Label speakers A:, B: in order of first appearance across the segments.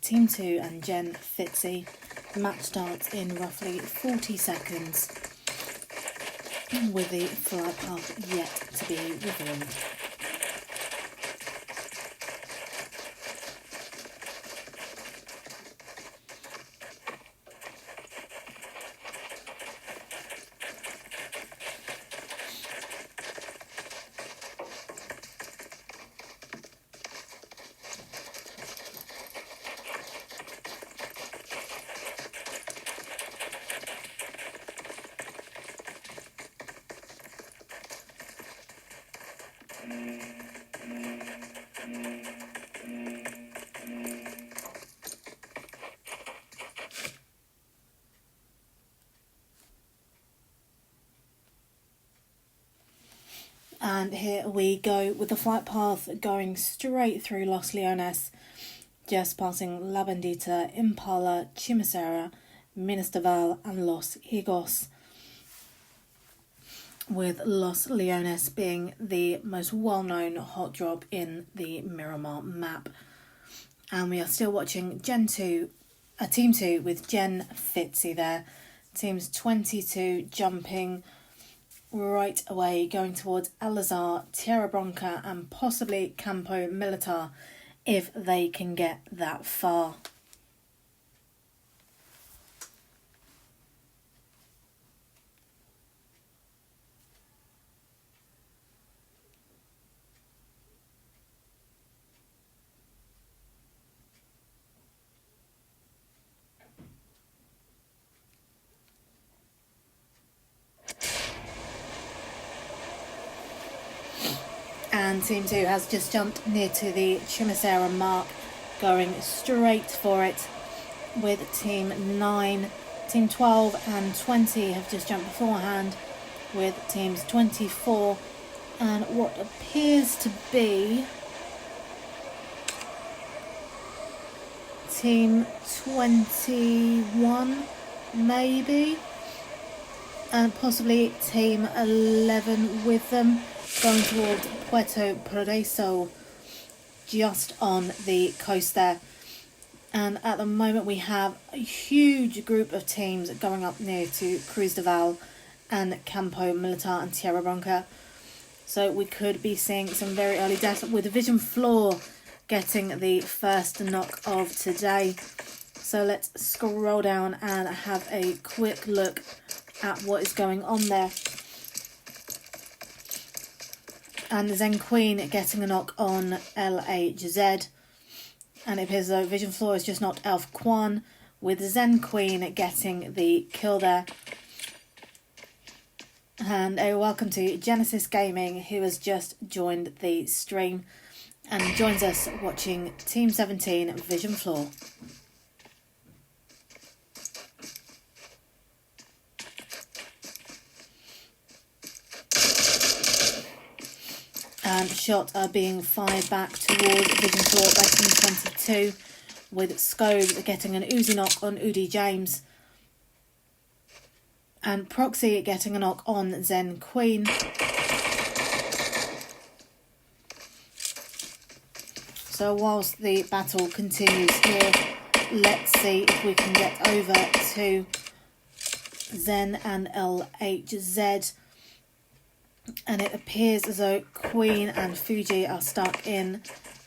A: Team 2 and Jen Fitzy. The match starts in roughly 40 seconds with the flight path yet to be revealed. And here we go with the flight path going straight through Los Leones, just passing La Bendita, Impala, Chimicera, Ministaval and Los Higos, with Los Leones being the most well-known hot drop in the Miramar map. And we are still watching Team 2 with Jen Fitzy there. Teams 22 jumping right away, going towards El Azar, Tierra Bronca and possibly Campo Militar if they can get that far. And Team 2 has just jumped near to the Chimicera mark, going straight for it with Team 9. Team 12 and 20 have just jumped beforehand with Teams 24 and what appears to be Team 21 maybe, and possibly Team 11 with them, going towards Puerto Progreso, just on the coast there. And at the moment we have a huge group of teams going up near to Cruz de Val and Campo Militar and Tierra Bronca. So we could be seeing some very early deaths, with Vision Floor getting the first knock of today. So let's scroll down and have a quick look at what is going on there. And Zen Queen getting a knock on LHZ. And it appears as though Vision Floor has just knocked Elf Quan, with Zen Queen getting the kill there. And a welcome to Genesis Gaming, who has just joined the stream and joins us watching Team 17 Vision Floor. And shots are being fired back towards Vision Floor by Team 22, with Scobes getting an Uzi knock on Udi James. And Proxy getting a knock on Zen Queen. So whilst the battle continues here, let's see if we can get over to Zen and LHZ. And it appears as though Queen and Fuji are stuck in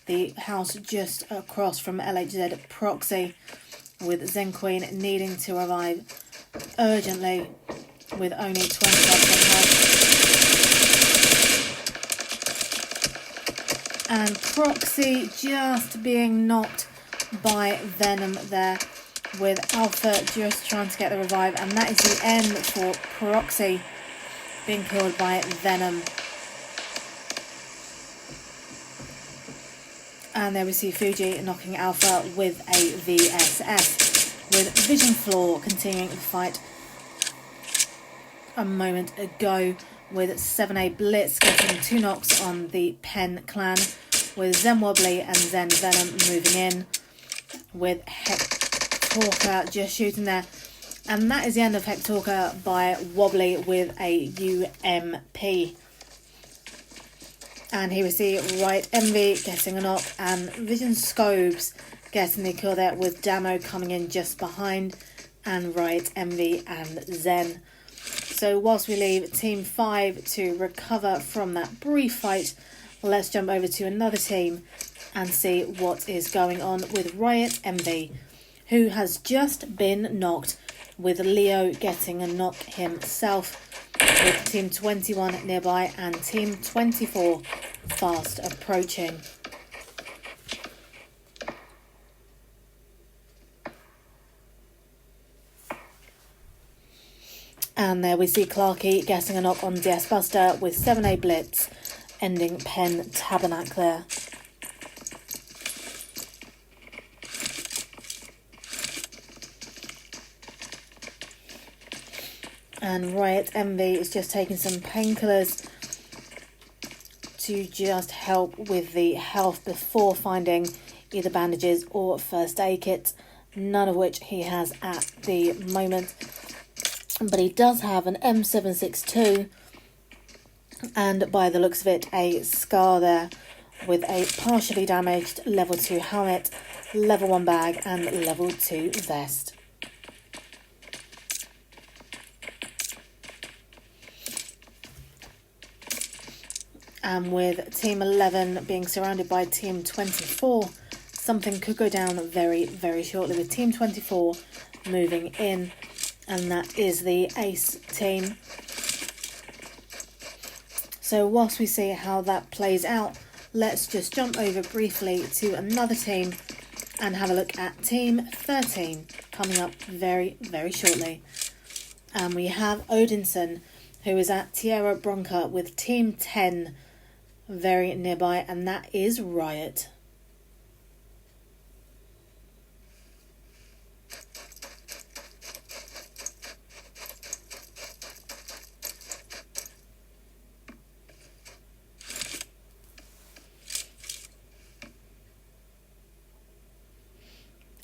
A: the house just across from LHZ Proxy, with Zen Queen needing to revive urgently with only 25% health. And Proxy just being knocked by Venom there, with Alpha just trying to get the revive, and that is the end for Proxy, being killed by Venom. And there we see Fuji knocking Alpha with a VSS, with Vision Floor continuing the fight a moment ago, with 7A Blitz getting 2 knocks on the Penn clan, with Zen Wobbly and Zen Venom moving in, with Hectorka just shooting there. And that is the end of Hectorka by Wobbly with a UMP. And here we see Right Envy getting a knock, and Vision Scobes getting the kill there, with Damo coming in just behind, and Riot, Envy and Zen. So whilst we leave Team 5 to recover from that brief fight, let's jump over to another team and see what is going on with Riot Envy, who has just been knocked, with Leo getting a knock himself, with Team 21 nearby and Team 24 fast approaching. And there we see Clarky getting a knock on DS Buster with 7A Blitz, ending Pen Tabernacle there. And Riot Envy is just taking some painkillers to just help with the health before finding either bandages or first aid kits, none of which he has at the moment. But he does have an M762 and, by the looks of it, a scar there, with a partially damaged level 2 helmet, level 1 bag and level 2 vest. And with Team 11 being surrounded by Team 24, something could go down very, very shortly, with Team 24 moving in, and that is the Ace team. So whilst we see how that plays out, let's just jump over briefly to another team and have a look at Team 13 coming up very, very shortly. And we have Odinson, who is at Tierra Bronca, with Team 10 very nearby, and that is Riot.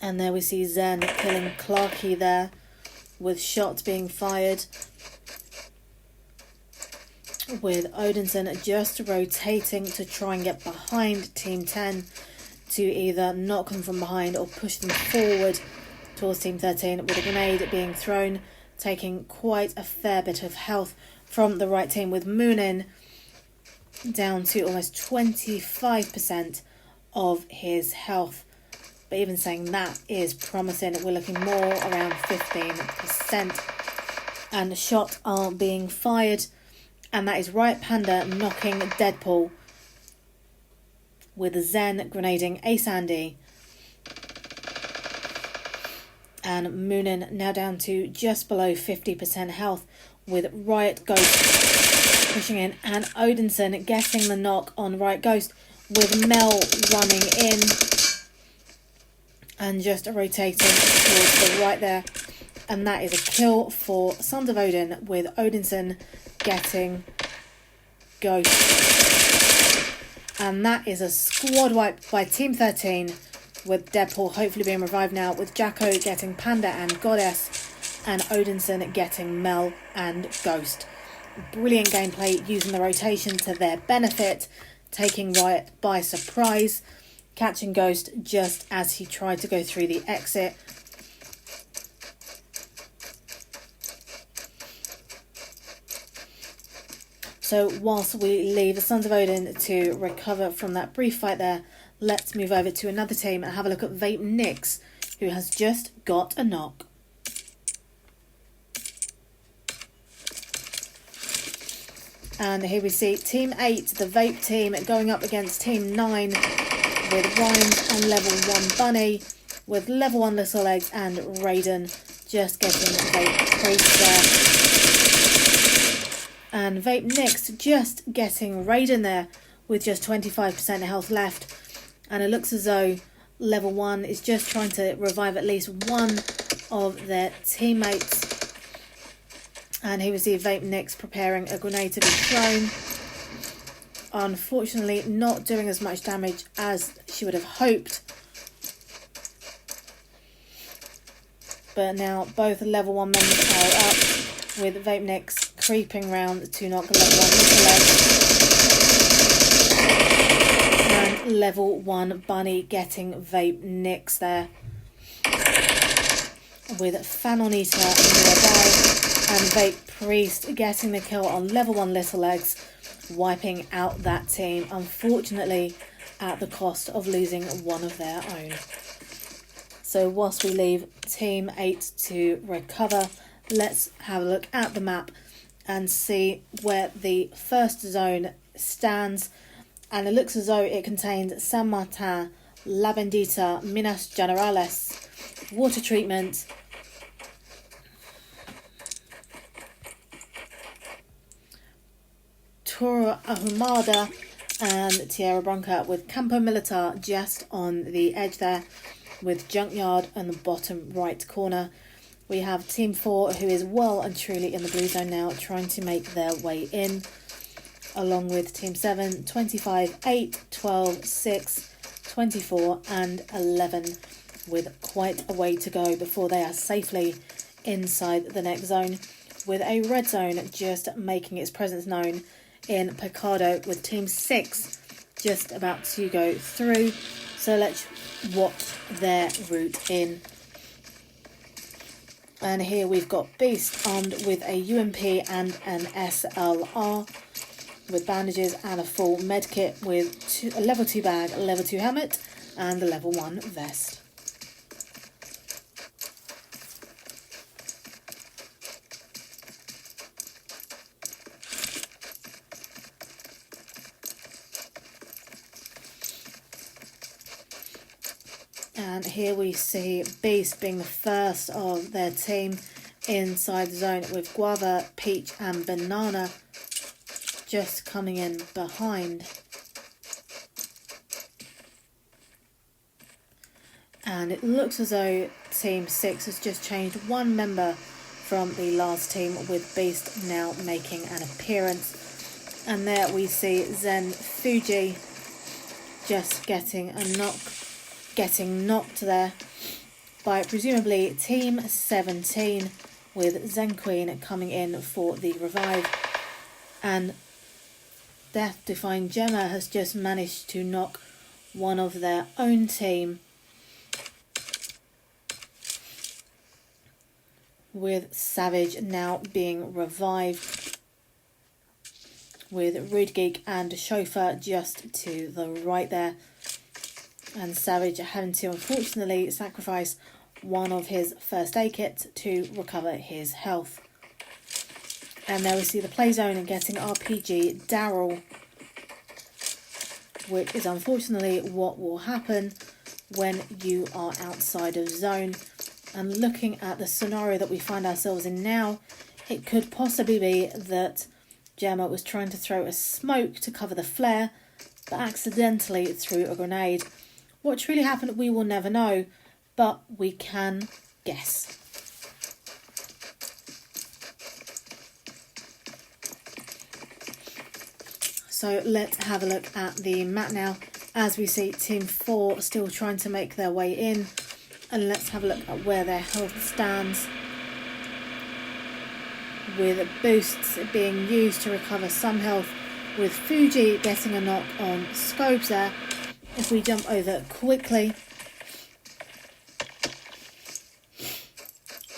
A: And there we see Zen killing Clarky there, with shots being fired, with Odinson just rotating to try and get behind Team 10 to either knock them from behind or push them forward towards Team 13, with a grenade being thrown, taking quite a fair bit of health from the right team, with Moonin down to almost 25% of his health. But even saying that is promising. We're looking more around 15%. And shots are being fired. And that is Riot Panda knocking Deadpool, with Zen grenading Ace Andy. And Moonin now down to just below 50% health, with Riot Ghost pushing in. And Odinson getting the knock on Riot Ghost, with Mel running in and just rotating towards the right there. And that is a kill for Sons of Odin, with Odinson getting Ghost. And that is a squad wipe by Team 13, with Deadpool hopefully being revived now, with Jacko getting Panda and Goddess, and Odinson getting Mel and Ghost. Brilliant gameplay using the rotation to their benefit, taking Riot by surprise, catching Ghost just as he tried to go through the exit. So whilst we leave the Sons of Odin to recover from that brief fight there, let's move over to another team and have a look at Vape Nix, who has just got a knock. And here we see Team 8, the Vape team, going up against Team 9, with Rhymes and level 1 Bunny, with level 1 Little Legs and Raiden just getting Vape Priest there. And Vape Nix just getting Raiden there, with just 25% health left. And it looks as though level 1 is just trying to revive at least one of their teammates. And here we see Vape Nix preparing a grenade to be thrown. Unfortunately, not doing as much damage as she would have hoped. But now both level 1 members are up, with Vape Nix creeping round to knock level 1 Little Leg. And level 1 Bunny getting Vape Nicks there, with Fanon Eater nearby, and Vape Priest getting the kill on level 1 Little Legs, wiping out that team, unfortunately at the cost of losing one of their own. So whilst we leave Team 8 to recover, let's have a look at the map and see where the first zone stands. And it looks as though it contains San Martin, La Bendita, Minas Generales, water treatment, Torre Ahumada and Tierra Blanca, with Campo Militar just on the edge there, with Junkyard on the bottom right corner. We have Team 4, who is well and truly in the blue zone now, trying to make their way in, along with Team 7, 25, 8, 12, 6, 24 and 11, with quite a way to go before they are safely inside the next zone, with a red zone just making its presence known in Picado, with Team 6 just about to go through. So let's watch their route in. And here we've got Beast armed with a UMP and an SLR, with bandages and a full medkit, with a level 2 bag, a level 2 helmet and a level 1 vest. And here we see Beast being the first of their team inside the zone, with Guava, Peach and Banana just coming in behind. And it looks as though Team 6 has just changed one member from the last team, with Beast now making an appearance. And there we see Zen Fuji just getting knocked there by presumably Team 17, with Zen Queen coming in for the revive. And Death Defying Gemma has just managed to knock one of their own team, with Savage now being revived, with Rude Geek and Chauffeur just to the right there, and Savage having to unfortunately sacrifice one of his first aid kits to recover his health. And there we see the play zone and getting RPG Daryl, which is unfortunately what will happen when you are outside of zone. And looking at the scenario that we find ourselves in now, it could possibly be that Gemma was trying to throw a smoke to cover the flare, but accidentally threw a grenade. What truly happened, we will never know, but we can guess. So let's have a look at the map now, as we see Team 4 still trying to make their way in. And let's have a look at where their health stands, with boosts being used to recover some health, with Fuji getting a knock on Scopes there. If we jump over quickly,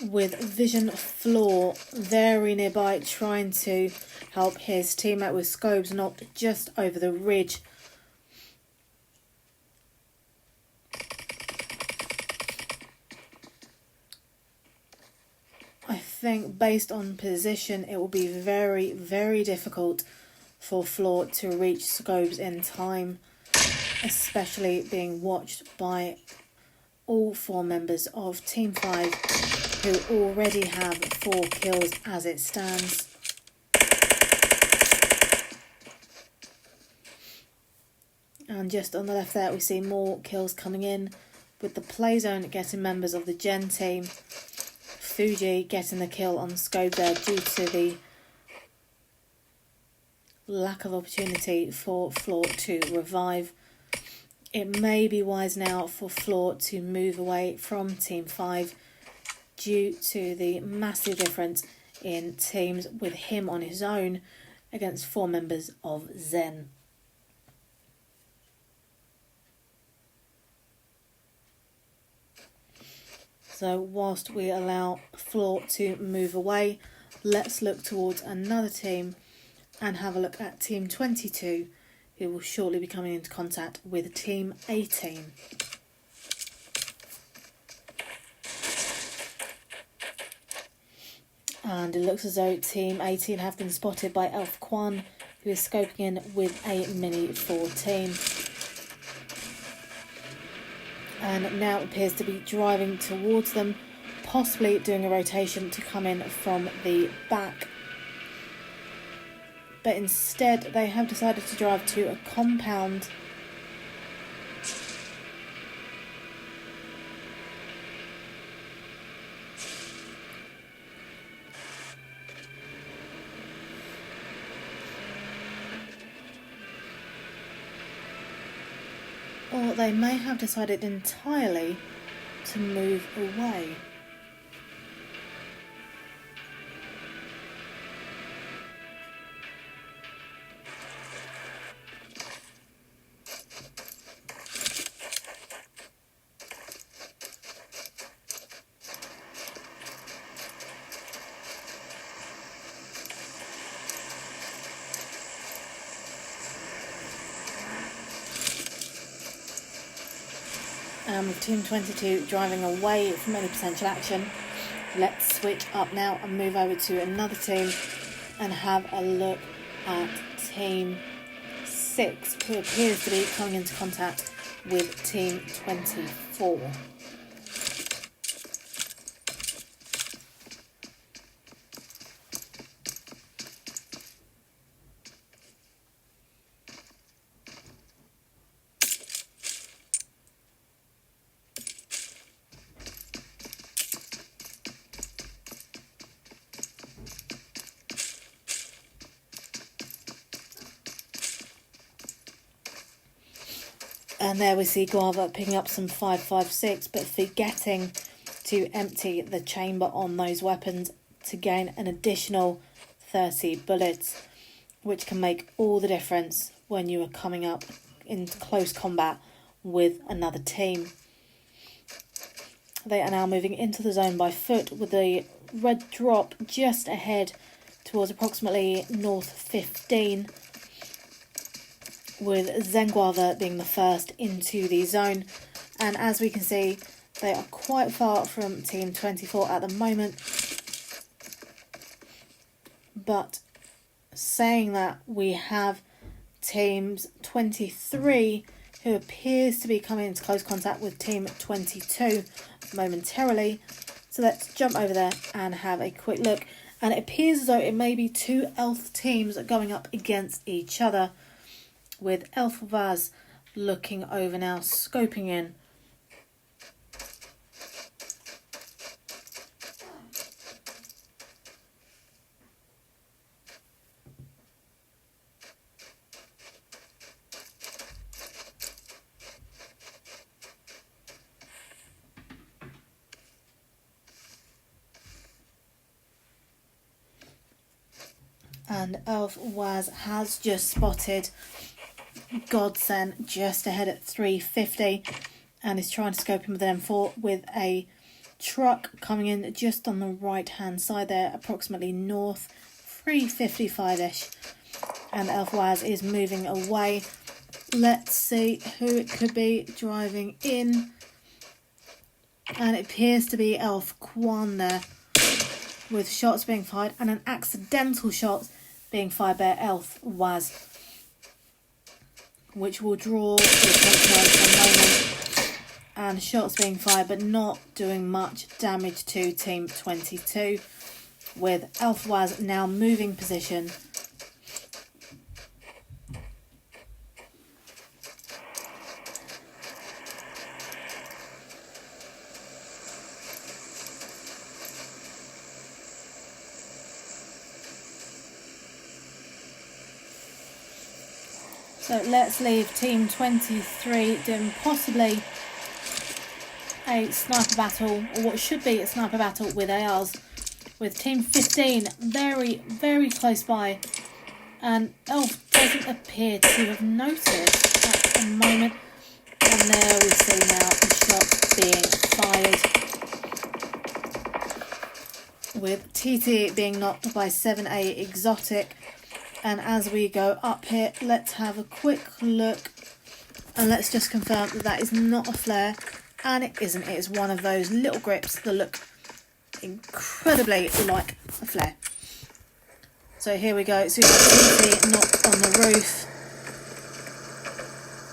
A: with Vision Floor very nearby, trying to help his teammate, with Scopes knocked just over the ridge. I think based on position, it will be very, very difficult for Floor to reach Scopes in time, especially being watched by all 4 members of Team 5, who already have 4 kills as it stands. And just on the left there, we see more kills coming in, with the play zone getting members of the Gen team. Fuji getting the kill on Scope there due to the lack of opportunity for Floor to revive. It may be wise now for Floor to move away from Team 5 due to the massive difference in teams, with him on his own against 4 members of Zen. So whilst we allow Floor to move away, let's look towards another team and have a look at Team 22, who will shortly be coming into contact with Team 18. And it looks as though Team 18 have been spotted by Elf Kwan, who is scoping in with a Mini 14. And now appears to be driving towards them, possibly doing a rotation to come in from the back. But instead they have decided to drive to a compound. Or they may have decided entirely to move away. And with Team 22 driving away from any potential action, let's switch up now and move over to another team and have a look at Team 6, who appears to be coming into contact with Team 24. And there we see Guava picking up some 5.56, but forgetting to empty the chamber on those weapons to gain an additional 30 bullets, which can make all the difference when you are coming up in close combat with another team. They are now moving into the zone by foot, with the red drop just ahead towards approximately north 15. With Zenguava being the first into the zone. And as we can see, they are quite far from Team 24 at the moment. But saying that, we have Teams 23, who appears to be coming into close contact with Team 22 momentarily. So let's jump over there and have a quick look. And it appears as though it may be two elf teams going up against each other, with Elf Vaz looking over now, scoping in. And Elf Waz has just spotted Godsend just ahead at 350 and is trying to scope him with an M4 with a truck coming in just on the right hand side there, approximately north 355ish, and Elfwaz is moving away. Let's see who it could be driving in, and it appears to be Elf Kwan there, with shots being fired and an accidental shot being fired by Elf Waz, which will draw the attention for a moment, and shots being fired but not doing much damage to Team 22, with Elf Waz now moving position. So let's leave Team 23 doing possibly a sniper battle, or what should be a sniper battle with ARs, with Team 15 very, very close by, and Elf doesn't appear to have noticed at the moment. And there we see now the shots being fired, with TT being knocked by 7A Exotic. And as we go up here, let's have a quick look and let's just confirm that that is not a flare, and it isn't. It is one of those little grips that look incredibly like a flare. So here we go. So we've got TT knocked on the roof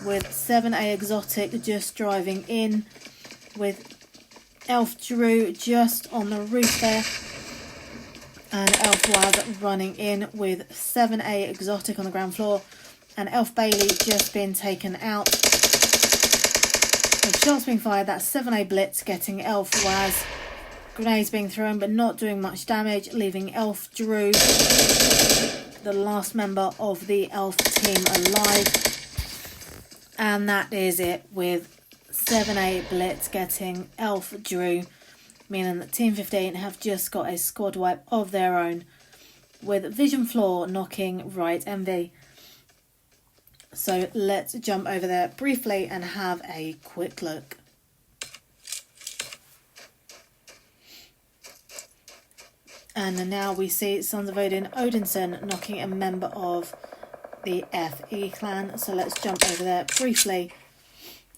A: with 7A Exotic just driving in, with Elf Drew just on the roof there, and Elf Waz running in with 7A Exotic on the ground floor, and Elf Bailey just being taken out. With shots being fired, that's 7A Blitz getting Elf Waz. Grenades being thrown but not doing much damage, leaving Elf Drew, the last member of the Elf team, alive. And that is it, with 7A Blitz getting Elf Drew, meaning that Team 15 have just got a squad wipe of their own, with Vision Floor knocking Right MV. So let's jump over there briefly and have a quick look. And now we see Sons of Odin Odinson knocking a member of the FE clan. So let's jump over there briefly.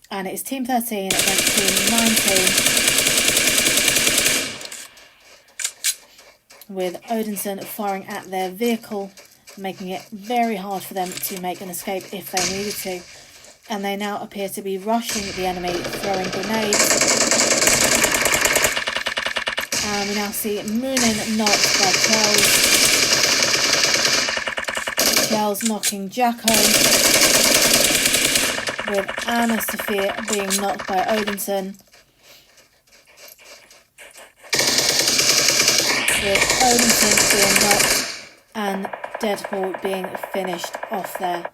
A: And it's Team 13 against Team 19. With Odinson firing at their vehicle, making it very hard for them to make an escape if they needed to. And they now appear to be rushing the enemy, throwing grenades. And we now see Moonin knocked by Charles knocking Jacko, with Anna Sophia being knocked by Odinson, with Odinson being knocked and Deadpool being finished off there.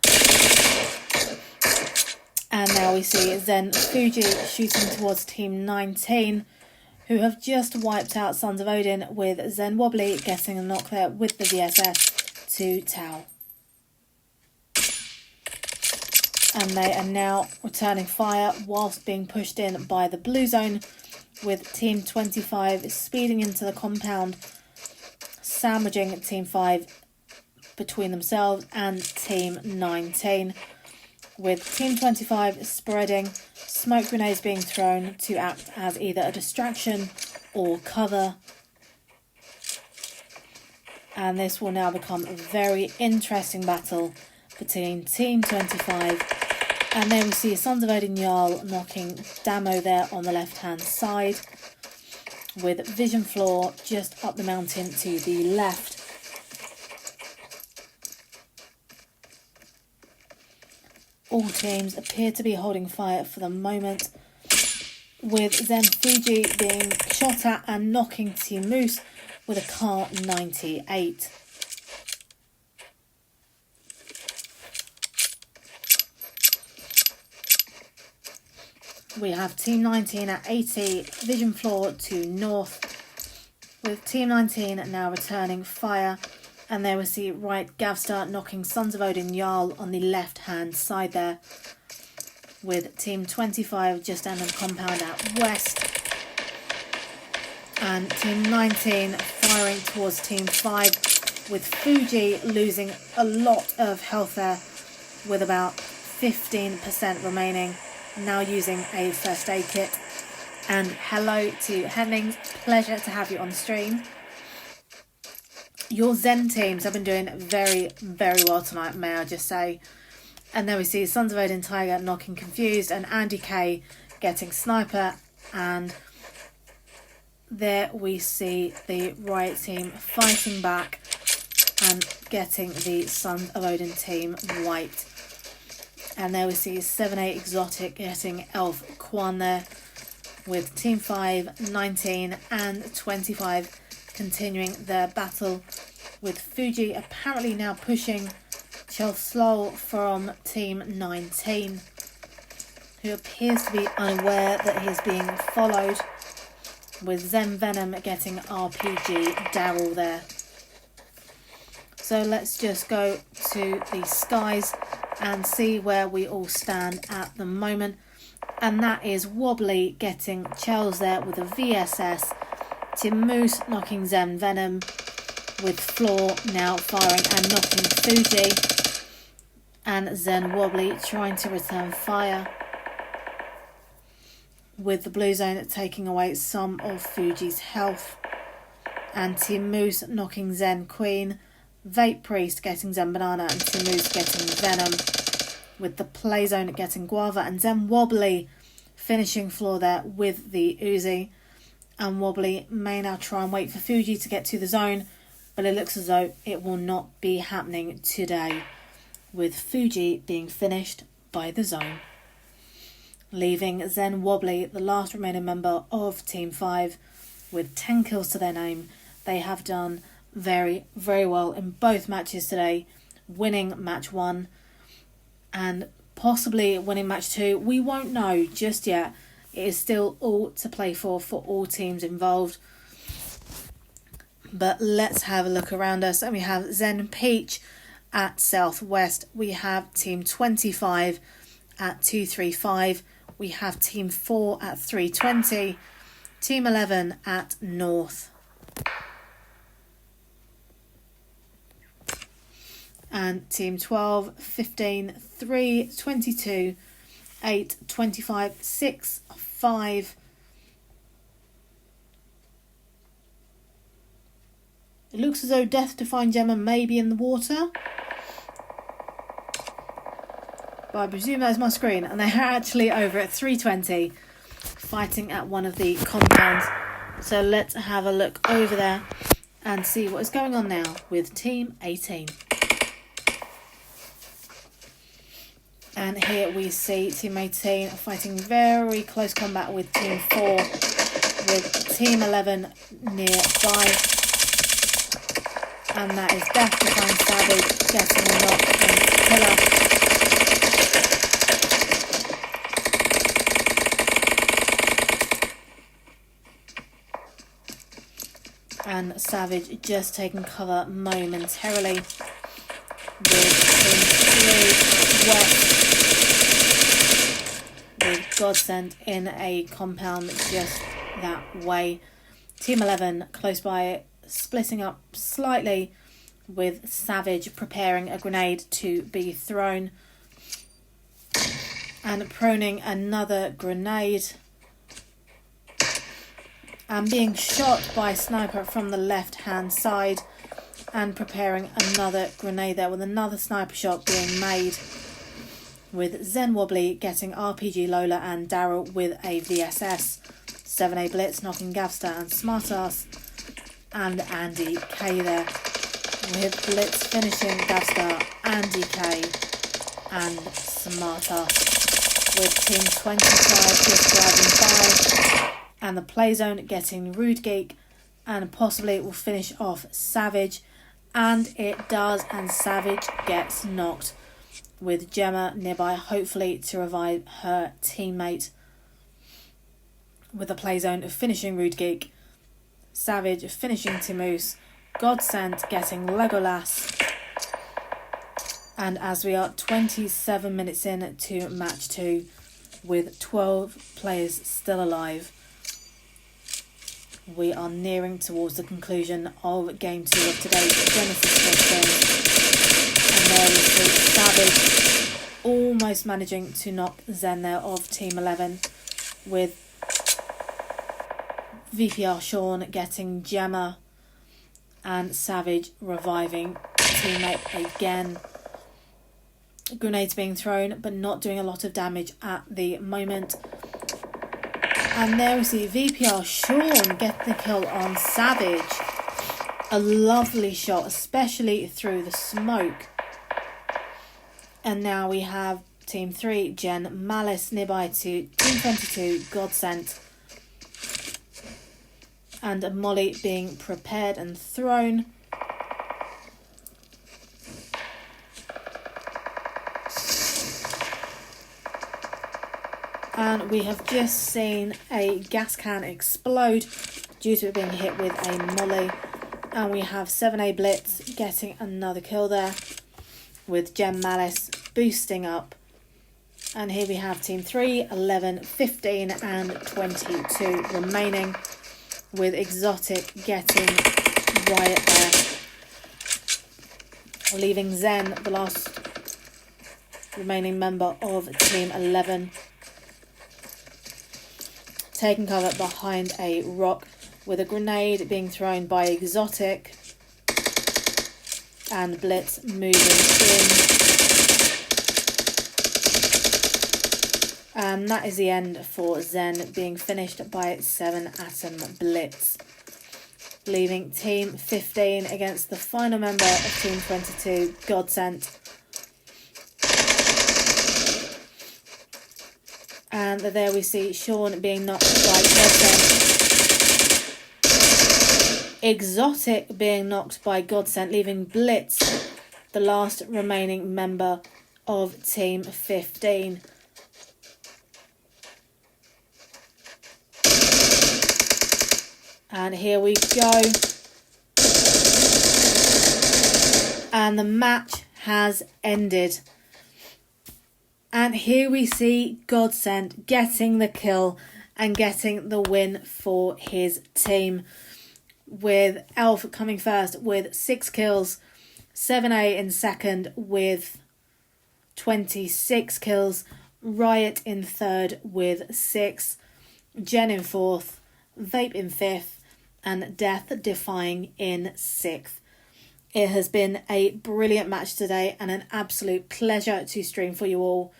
A: And now we see Zen Fuji shooting towards Team 19, who have just wiped out Sons of Odin, with Zen Wobbly getting a knock there with the VSS to Tau. And they are now returning fire whilst being pushed in by the blue zone, with Team 25 speeding into the compound, sandwiching Team 5 between themselves and Team 19, with Team 25 spreading, smoke grenades being thrown to act as either a distraction or cover. And this will now become a very interesting battle between Team 25, and then we see Sons of Odin Jarl knocking Damo there on the left hand side, with Vision Floor just up the mountain to the left. All teams appear to be holding fire for the moment, with Zen Fuji being shot at and knocking Team Moose with a Car 98. We have Team 19 at 80, Vision Floor to north, with Team 19 now returning fire. And there we see Right Gavstar knocking Sons of Odin Jarl on the left hand side there, with Team 25 just under the compound out west, and Team 19 firing towards Team 5, with Fuji losing a lot of health there, with about 15% remaining, now using a first aid kit. And hello to Hemmings, pleasure to have you on stream. Your Zen teams have been doing very, very well tonight, may I just say. And there we see Sons of Odin Tiger knocking Confused and Andy K getting Sniper. And there we see the Riot team fighting back and getting the Sons of Odin team wiped. And there we see 7-8 Exotic getting Elf Kwan there, with Team 5, 19 and 25 continuing their battle, with Fuji apparently now pushing Chelslow from Team 19, who appears to be unaware that he is being followed, with Zen Venom getting RPG Daryl there. So let's just go to the skies and see where we all stand at the moment. And that is Wobbly getting Chels there with a VSS, Team Moose knocking Zen Venom, with Floor now firing and knocking Fuji, and Zen Wobbly trying to return fire, with the blue zone taking away some of Fuji's health, and Team Moose knocking Zen Queen, Vape Priest getting Zen Banana, and Team Moose getting Venom, with the play zone getting Guava, and Zen Wobbly finishing Floor there with the Uzi. And Wobbly may now try and wait for Fuji to get to the zone, but it looks as though it will not be happening today, with Fuji being finished by the zone, leaving Zen Wobbly, the last remaining member of Team 5, with 10 kills to their name. They have done very, very well in both matches today, winning match 1 and possibly winning match 2. We won't know just yet. It is still all to play for all teams involved. But let's have a look around us. And we have Zen Peach at Southwest. We have Team 25 at 235. We have Team 4 at 320. Team 11 at North. And Team 12, 15, 3, 22, 8, 25, 6, 5. It looks as though Death Defying Gemma may be in the water, but I presume that is my screen, and they are actually over at 320 fighting at one of the compounds. So let's have a look over there and see what is going on now with Team 18. And here we see Team 18 fighting very close combat with Team 4, with Team 11 nearby. And that is Death Defying Savage getting a knock and Killer. And Savage just taking cover momentarily with Team 3 West, with Godsend in a compound just that way. Team 11 close by, splitting up slightly, with Savage preparing a grenade to be thrown and proning another grenade, and being shot by a sniper from the left hand side, and preparing another grenade there, with another sniper shot being made, with Zen Wobbly getting RPG Lola and Daryl with a VSS, 7A Blitz knocking Gavstar and Smartass, and Andy K there, with Blitz finishing Gavstar, Andy K and Smartass, with Team 25 just driving by, and the play zone getting Rude Geek, and possibly it will finish off Savage, and it does, and Savage gets knocked, with Gemma nearby, hopefully to revive her teammate, with the play zone finishing Rude Geek, Savage finishing Timoose, Godsend getting Legolas, and as we are 27 minutes in to match 2, with 12 players still alive, we are nearing towards the conclusion of Game 2 of today's Genesis Scrims. And there we see Savage almost managing to knock Zen there of Team 11, with VPR Sean getting Gemma, and Savage reviving teammate again. Grenades being thrown, but not doing a lot of damage at the moment. And there we see VPR Sean get the kill on Savage. A lovely shot, especially through the smoke. And now we have Team 3, Jen Malice nearby to Team 22, Godsent. And a Molly being prepared and thrown. And we have just seen a gas can explode due to it being hit with a Molly. And we have 7A Blitz getting another kill there, with Gem Malice boosting up. And here we have Team 3, 11, 15 and 22 remaining, with Exotic getting Riot there, leaving Zen, the last remaining member of Team 11, taking cover behind a rock with a grenade being thrown by Exotic, and Blitz moving in. And that is the end for Zen, being finished by 7 Atom Blitz, leaving Team 15 against the final member of Team 22, Godsent. And there we see Sean being knocked by Godsent. Exotic being knocked by Godsent, leaving Blitz, the last remaining member of Team 15. And here we go. And the match has ended. And here we see Godsent getting the kill and getting the win for his team, with Elf coming first with 6 kills, 7A in second with 26 kills, Riot in third with 6, Jen in fourth, Vape in fifth, and Death Defying in 6th. It has been a brilliant match today and an absolute pleasure to stream for you all.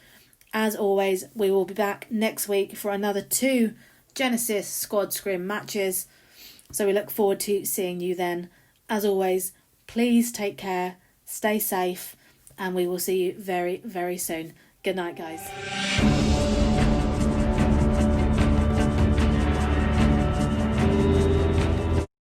A: As always, we will be back next week for another 2 Genesis Squad Scrim matches. So we look forward to seeing you then. As always, please take care, stay safe, and we will see you very, very soon. Good night, guys.